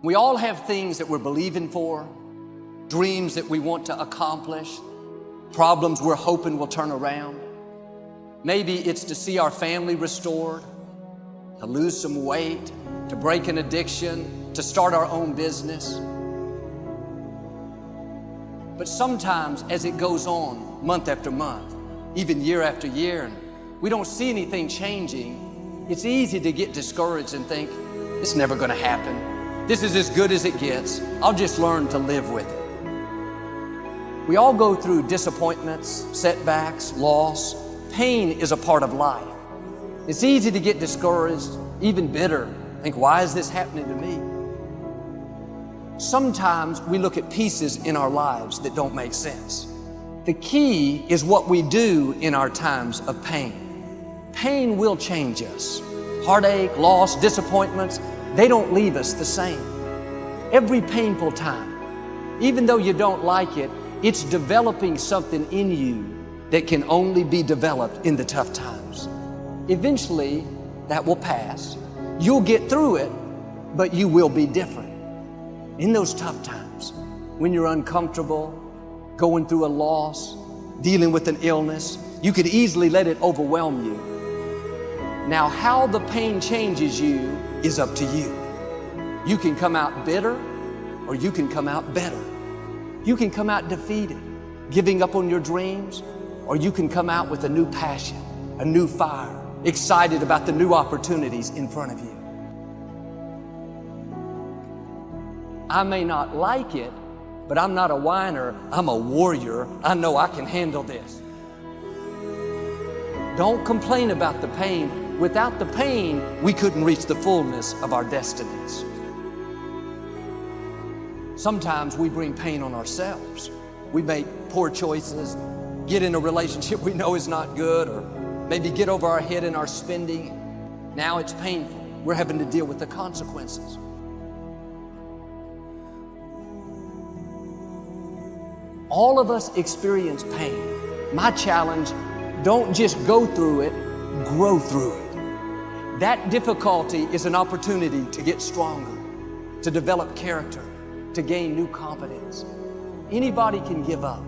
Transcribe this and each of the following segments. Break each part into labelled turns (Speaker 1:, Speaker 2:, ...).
Speaker 1: We all have things that we're believing for, dreams that we want to accomplish, problems we're hoping will turn around. Maybe it's to see our family restored, to lose some weight, to break an addiction, to start our own business. But sometimes as it goes on month after month, even year after year, and we don't see anything changing, it's easy to get discouraged and think, it's never gonna happen. This is as good as it gets. I'll just learn to live with it. We all go through disappointments, setbacks, loss. Pain is a part of life. It's easy to get discouraged, even bitter. Think, why is this happening to me? Sometimes we look at pieces in our lives that don't make sense. The key is what we do in our times of pain. Pain will change us. Heartache, loss, disappointments, they don't leave us the same. Every painful time, even though you don't like it, it's developing something in you that can only be developed in the tough times. Eventually, that will pass. You'll get through it, but you will be different. In those tough times, when you're uncomfortable, going through a loss, dealing with an illness, you could easily let it overwhelm you. Now, how the pain changes you is up to you. You can come out bitter, or you can come out better. You can come out defeated, giving up on your dreams, or you can come out with a new passion, a new fire, excited about the new opportunities in front of you. I may not like it, but I'm not a whiner, I'm a warrior. I know I can handle this. Don't complain about the pain. Without the pain, we couldn't reach the fullness of our destinies. Sometimes we bring pain on ourselves. We make poor choices, get in a relationship we know is not good, or maybe get over our head in our spending. Now it's painful. We're having to deal with the consequences. All of us experience pain. My challenge, don't just go through it, grow through it. That difficulty is an opportunity to get stronger, to develop character, to gain new confidence. Anybody can give up.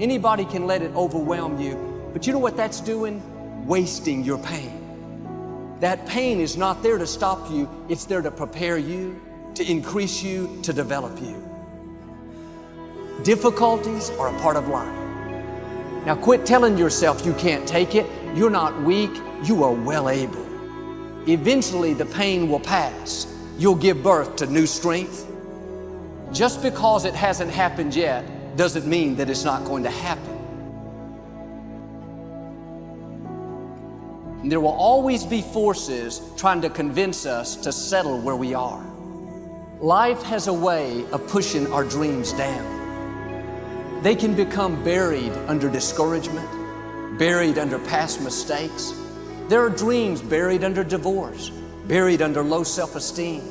Speaker 1: Anybody can let it overwhelm you. But you know what that's doing? Wasting your pain. That pain is not there to stop you. It's there to prepare you, to increase you, to develop you. Difficulties are a part of life. Now quit telling yourself you can't take it. You're not weak. You are well able. Eventually the pain will pass. You'll give birth to new strength. Just because it hasn't happened yet doesn't mean that it's not going to happen. And there will always be forces trying to convince us to settle where we are. Life has a way of pushing our dreams down. They can become buried under discouragement, buried under past mistakes. There are dreams buried under divorce, buried under low self-esteem.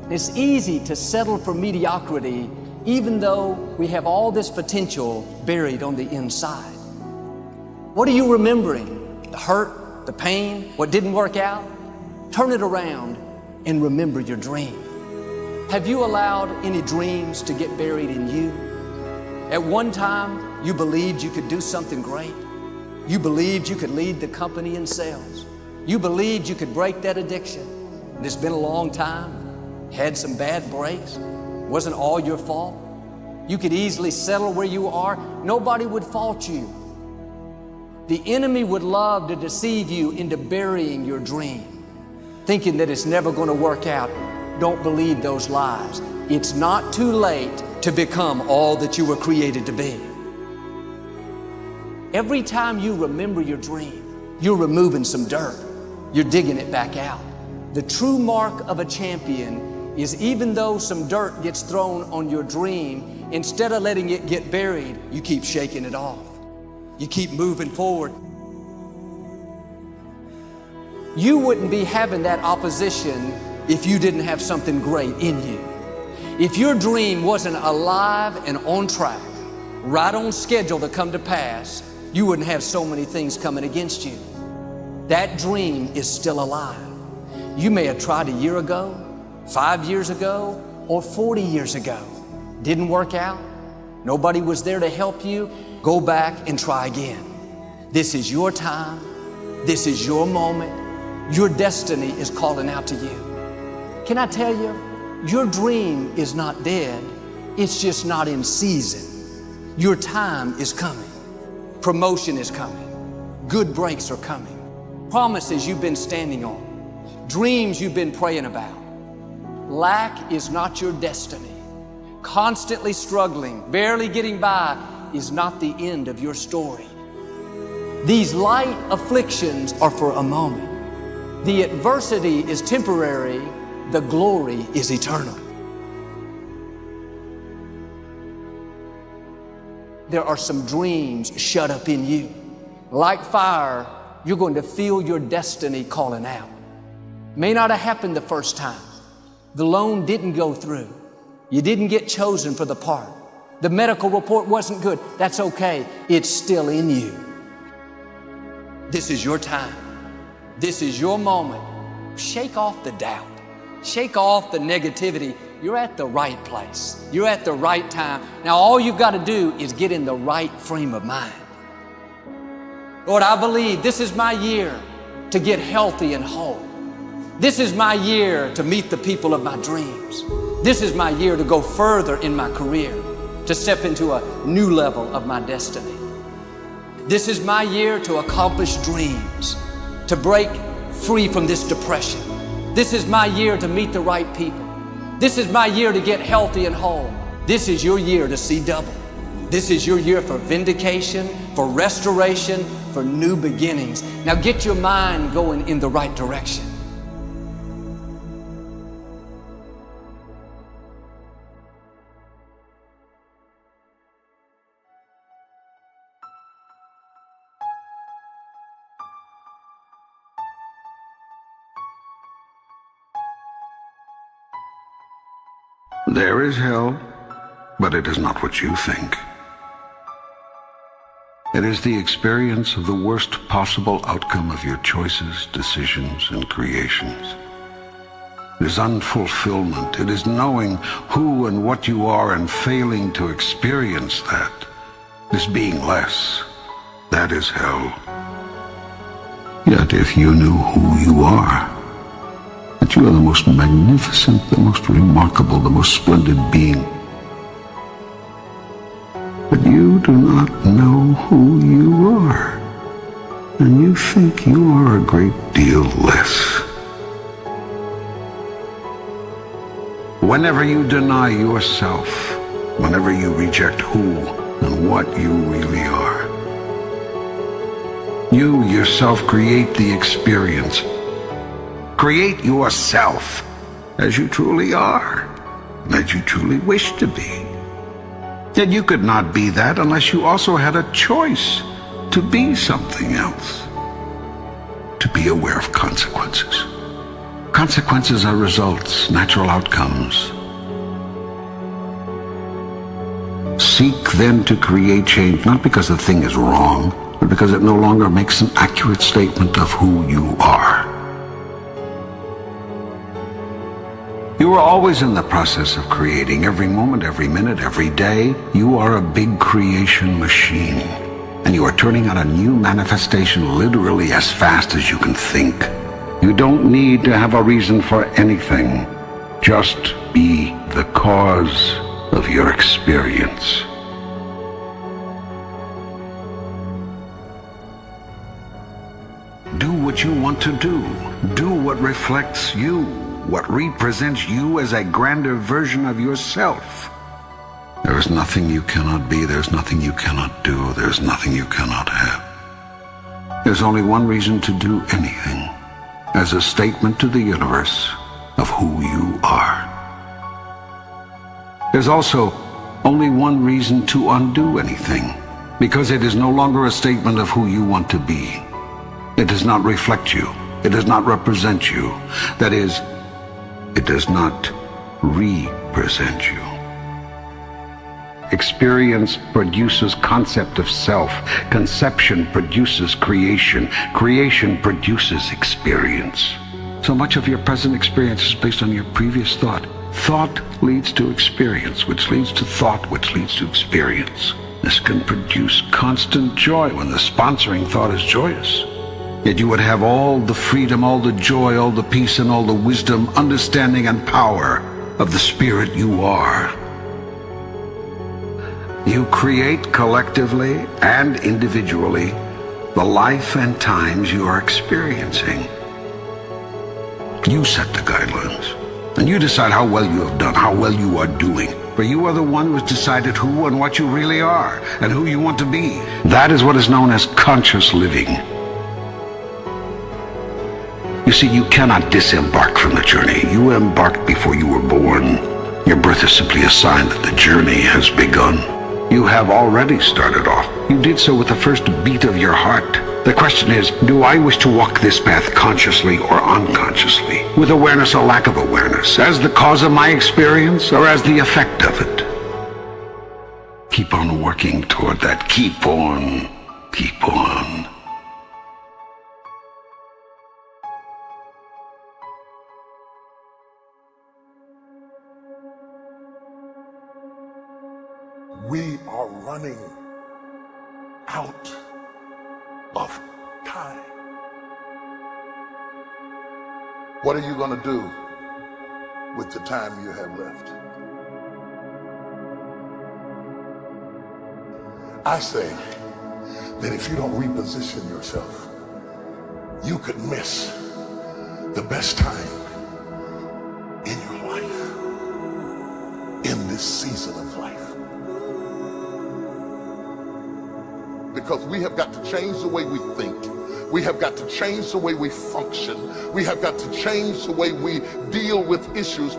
Speaker 1: It's easy to settle for mediocrity even though we have all this potential buried on the inside. What are you remembering? The hurt, the pain, what didn't work out? Turn it around and remember your dream. Have you allowed any dreams to get buried in you? At one time, you believed you could do something great. You believed you could lead the company in sales. You believed you could break that addiction. And it's been a long time, had some bad breaks. Wasn't all your fault. You could easily settle where you are. Nobody would fault you. The enemy would love to deceive you into burying your dream, thinking that it's never going to work out. Don't believe those lies. It's not too late to become all that you were created to be. Every time you remember your dream, you're removing some dirt. You're digging it back out. The true mark of a champion is even though some dirt gets thrown on your dream, instead of letting it get buried, you keep shaking it off. You keep moving forward. You wouldn't be having that opposition if you didn't have something great in you. If your dream wasn't alive and on track, right on schedule to come to pass, you wouldn't have so many things coming against you. That dream is still alive. You may have tried a year ago, 5 years ago or 40 years ago. Didn't work out? Nobody was there to help you? Go back and try again. This is your time. This is your moment. Your destiny is calling out to you. Can I tell you, your dream is not dead. It's just not in season. Your time is coming. Promotion is coming. Good breaks are coming. Promises you've been standing on. Dreams you've been praying about. Lack is not your destiny. Constantly struggling, barely getting by is not the end of your story. These light afflictions are for a moment. The adversity is temporary. The glory is eternal. There are some dreams shut up in you. Like fire, you're going to feel your destiny calling out. May not have happened the first time. The loan didn't go through. You didn't get chosen for the part. The medical report wasn't good. That's okay. It's still in you. This is your time. This is your moment. Shake off the doubt. Shake off the negativity. You're at the right place. You're at the right time. Now all you've got to do is get in the right frame of mind. Lord, I believe this is my year to get healthy and whole. This is my year to meet the people of my dreams. This is my year to go further in my career, to step into a new level of my destiny. This is my year to accomplish dreams, to break free from this depression. This is my year to meet the right people. This is my year to get healthy and whole. This is your year to see double. This is your year for vindication, for restoration, for new beginnings. Now get your mind going in the right direction.
Speaker 2: There is hell, but it is not what you think. It is the experience of the worst possible outcome of your choices, decisions, and creations. It is unfulfillment. It is knowing who and what you are and failing to experience that. It is being less. That is hell. Yet if you knew who you are, that you are the most magnificent, the most remarkable, the most splendid being, but you do not know who you are, and you think you are a great deal less. Whenever you deny yourself, whenever you reject who and what you really are, you yourself create the experience. Create yourself as you truly are, as you truly wish to be. Yet you could not be that unless you also had a choice to be something else. To be aware of consequences. Consequences are results, natural outcomes. Seek then to create change, not because the thing is wrong, but because it no longer makes an accurate statement of who you are. You are always in the process of creating. Every moment, every minute, every day, you are a big creation machine. And you are turning out a new manifestation literally as fast as you can think. You don't need to have a reason for anything. Just be the cause of your experience. Do what you want to do. Do what reflects you. What represents you as a grander version of yourself. There is nothing you cannot be. There's nothing you cannot do. There's nothing you cannot have. There's only one reason to do anything, as a statement to the universe of who you are. There's also only one reason to undo anything, because it is no longer a statement of who you want to be. It does not reflect you. It does not represent you. That is, it does not represent you. Experience produces concept of self. Conception produces creation. Creation produces experience. So much of your present experience is based on your previous thought. Thought leads to experience, which leads to thought, which leads to experience. This can produce constant joy when the sponsoring thought is joyous. Yet you would have all the freedom, all the joy, all the peace, and all the wisdom, understanding, and power of the spirit you are. You create collectively and individually the life and times you are experiencing. You set the guidelines, and you decide how well you have done, how well you are doing. For you are the one who has decided who and what you really are, and who you want to be. That is what is known as conscious living. You see, you cannot disembark from the journey. You embarked before you were born. Your birth is simply a sign that the journey has begun. You have already started off. You did so with the first beat of your heart. The question is, do I wish to walk this path consciously or unconsciously? With awareness or lack of awareness? As the cause of my experience or as the effect of it? Keep on working toward that. Keep on. Keep on.
Speaker 3: We are running out of time. What are you going to do with the time you have left? I say that if you don't reposition yourself, you could miss the best time in your life, in this season of life. Because we have got to change the way we think. We have got to change the way we function. We have got to change the way we deal with issues.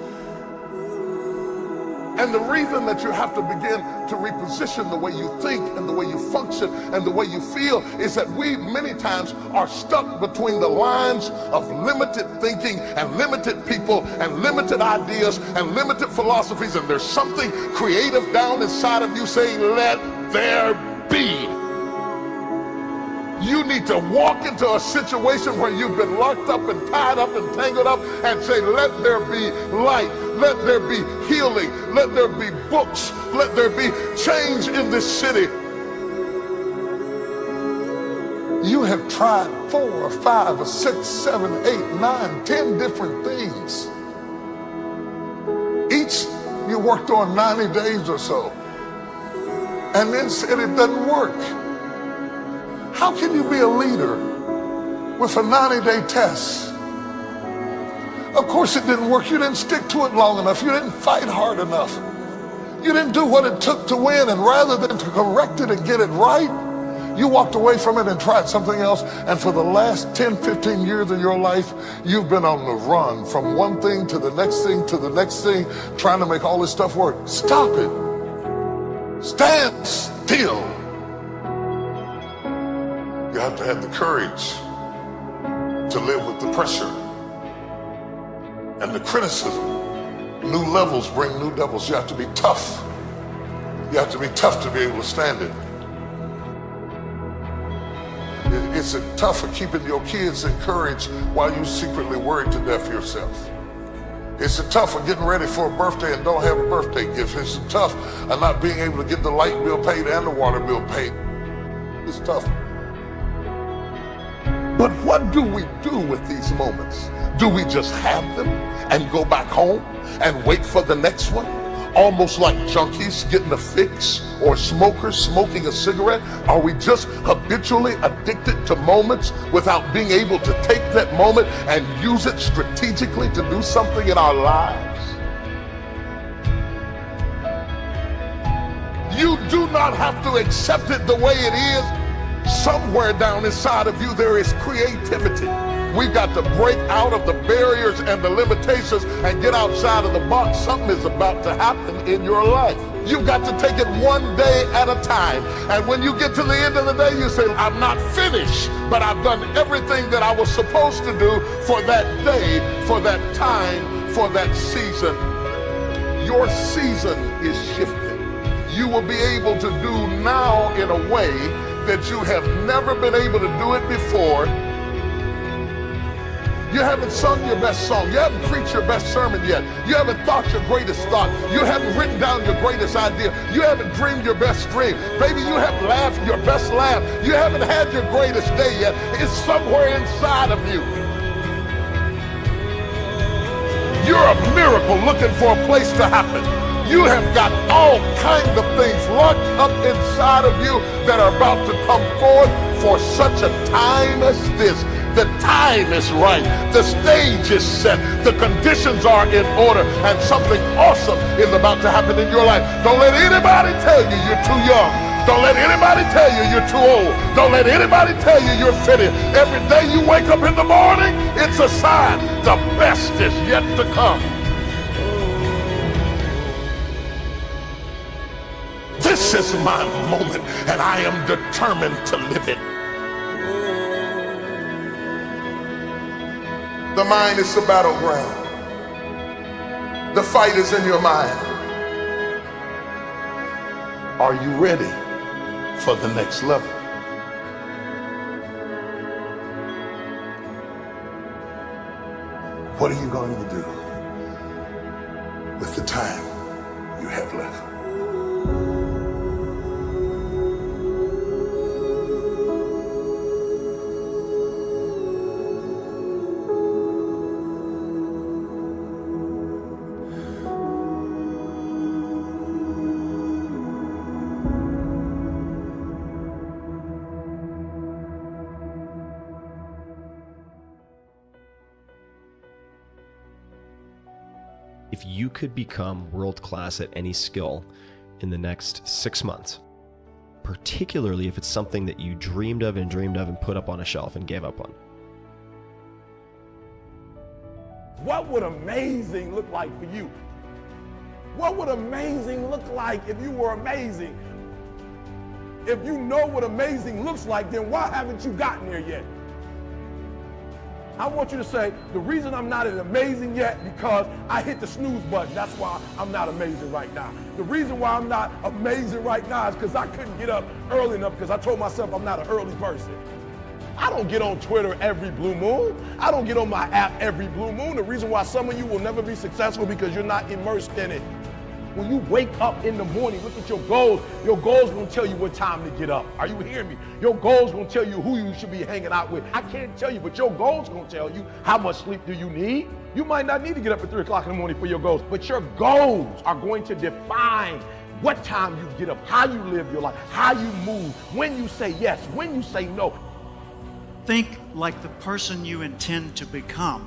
Speaker 3: And the reason that you have to begin to reposition the way you think and the way you function and the way you feel is that we many times are stuck between the lines of limited thinking and limited people and limited ideas and limited philosophies, and there's something creative down inside of you saying, let there be. You need to walk into a situation where you've been locked up and tied up and tangled up and say, let there be light, let there be healing, let there be books, let there be change in this city. You have tried 4 or 5 or 6, 7, 8, 9, 10 different things. Each you worked on 90 days or so and then said it doesn't work. How can you be a leader with a 90-day test? Of course it didn't work. You didn't stick to it long enough. You didn't fight hard enough. You didn't do what it took to win, and rather than to correct it and get it right, you walked away from it and tried something else. And for the last 10, 15 years of your life, you've been on the run from one thing to the next thing to the next thing, trying to make all this stuff work. Stop it. Stand still. You have to have the courage to live with the pressure and the criticism. New levels bring new devils. You have to be tough. You have to be tough to be able to stand it. It's tough for keeping your kids encouraged while you secretly worried to death yourself. It's tough for getting ready for a birthday and don't have a birthday gift. It's tough of not being able to get the light bill paid and the water bill paid. It's tough. But what do we do with these moments? Do we just have them and go back home and wait for the next one? Almost like junkies getting a fix or smokers smoking a cigarette? Are we just habitually addicted to moments without being able to take that moment and use it strategically to do something in our lives? You do not have to accept it the way it is. Somewhere down inside of you there is creativity. We've got to break out of the barriers and the limitations and get outside of the box. Something is about to happen in your life. You've got to take it one day at a time. And when you get to the end of the day, you say, I'm not finished, but I've done everything that I was supposed to do for that day, for that time, for that season. Your season is shifting. You will be able to do now in a way that you have never been able to do it before. You haven't sung your best song. You haven't preached your best sermon yet. You haven't thought your greatest thought. You haven't written down your greatest idea. You haven't dreamed your best dream. Maybe you haven't laughed your best laugh. You haven't had your greatest day yet. It's somewhere inside of you. You're a miracle looking for a place to happen. You have got all kinds of things locked up inside of you that are about to come forth for such a time as this. The time is right. The stage is set. The conditions are in order, and something awesome is about to happen in your life. Don't let anybody tell you you're too young. Don't let anybody tell you you're too old. Don't let anybody tell you you're fitted. Every day you wake up in the morning, it's a sign the best is yet to come. This is my moment, and I am determined to live it. The mind is the battleground. The fight is in your mind. Are you ready for the next level? What are you going to do with the time you have left?
Speaker 4: If you could become world-class at any skill in the next 6 months, particularly if it's something that you dreamed of and put up on a shelf and gave up on,
Speaker 5: what would amazing look like for you? What would amazing look like if you were amazing? If you know what amazing looks like, then why haven't you gotten there yet? I want you to say, the reason I'm not as amazing yet because I hit the snooze button. That's why I'm not amazing right now. The reason why I'm not amazing right now is because I couldn't get up early enough because I told myself I'm not an early person. I don't get on Twitter every blue moon. I don't get on my app every blue moon. The reason why some of you will never be successful because you're not immersed in it. When you wake up in the morning, look at your goals. Your goals gonna tell you what time to get up. Are you hearing me? Your goals gonna tell you who you should be hanging out with. I can't tell you, but your goals gonna tell you how much sleep do you need. You might not need to get up at 3 o'clock in the morning for your goals, but your goals are going to define what time you get up, how you live your life, how you move, when you say yes, when you say no.
Speaker 6: Think like the person you intend to become.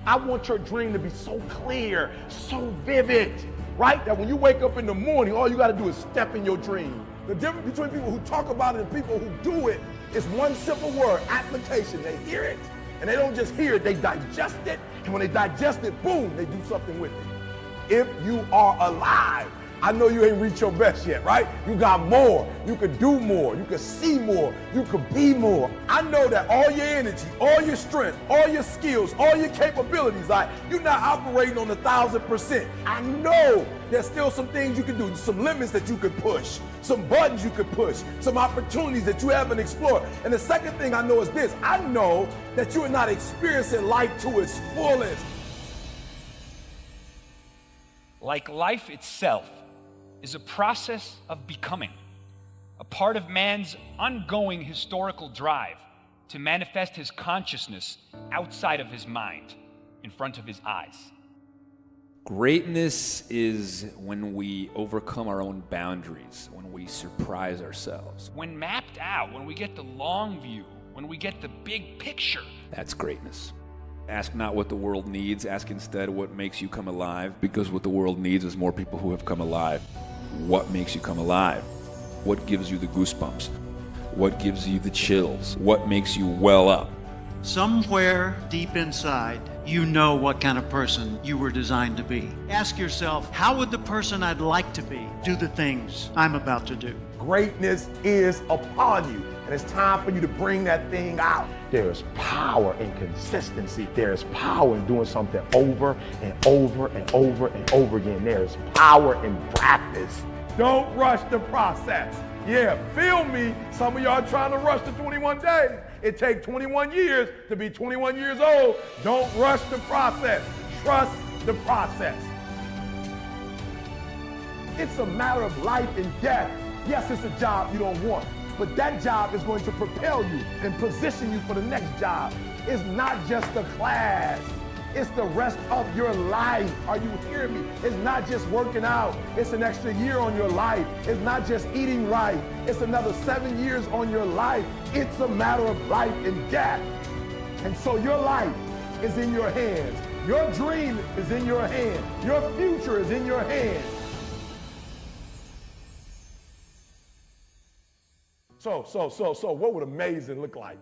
Speaker 5: I want your dream to be so clear, so vivid, right? That when you wake up in the morning, all you got to do is step in your dream. The difference between people who talk about it and people who do it is one simple word: application. They hear it, and they don't just hear it, they digest it. And when they digest it, boom, they do something with it. If you are alive, I know you ain't reached your best yet, right? You got more. You could do more. You could see more. You could be more. I know that all your energy, all your strength, all your skills, all your capabilities, like you're not operating on 1,000%. I know there's still some things you can do, some limits that you could push, some buttons you could push, some opportunities that you haven't explored. And the second thing I know is this: I know that you are not experiencing life to its fullest.
Speaker 7: Like life itself is a process of becoming, a part of man's ongoing historical drive to manifest his consciousness outside of his mind, in front of his eyes.
Speaker 8: Greatness is when we overcome our own boundaries, when we surprise ourselves.
Speaker 7: When mapped out, when we get the long view, when we get the big picture.
Speaker 8: That's greatness. Ask not what the world needs, ask instead what makes you come alive, because what the world needs is more people who have come alive. What makes you come alive? What gives you the goosebumps? What gives you the chills? What makes you well up?
Speaker 6: Somewhere deep inside, you know what kind of person you were designed to be. Ask yourself, how would the person I'd like to be do the things I'm about to do?
Speaker 5: Greatness is upon you, and it's time for you to bring that thing out. There is power in consistency. There is power in doing something over and over and over and over again. There is power in practice. Don't rush the process. Yeah, feel me. Some of y'all trying to rush to 21 days. It takes 21 years to be 21 years old. Don't rush the process. Trust the process. It's a matter of life and death. Yes, it's a job you don't want, but that job is going to propel you and position you for the next job. It's not just a class. It's the rest of your life. Are you hearing me? It's not just working out. It's an extra year on your life. It's not just eating right. It's another 7 years on your life. It's a matter of life and death. And so your life is in your hands. Your dream is in your hands. Your future is in your hands. So what would amazing look like?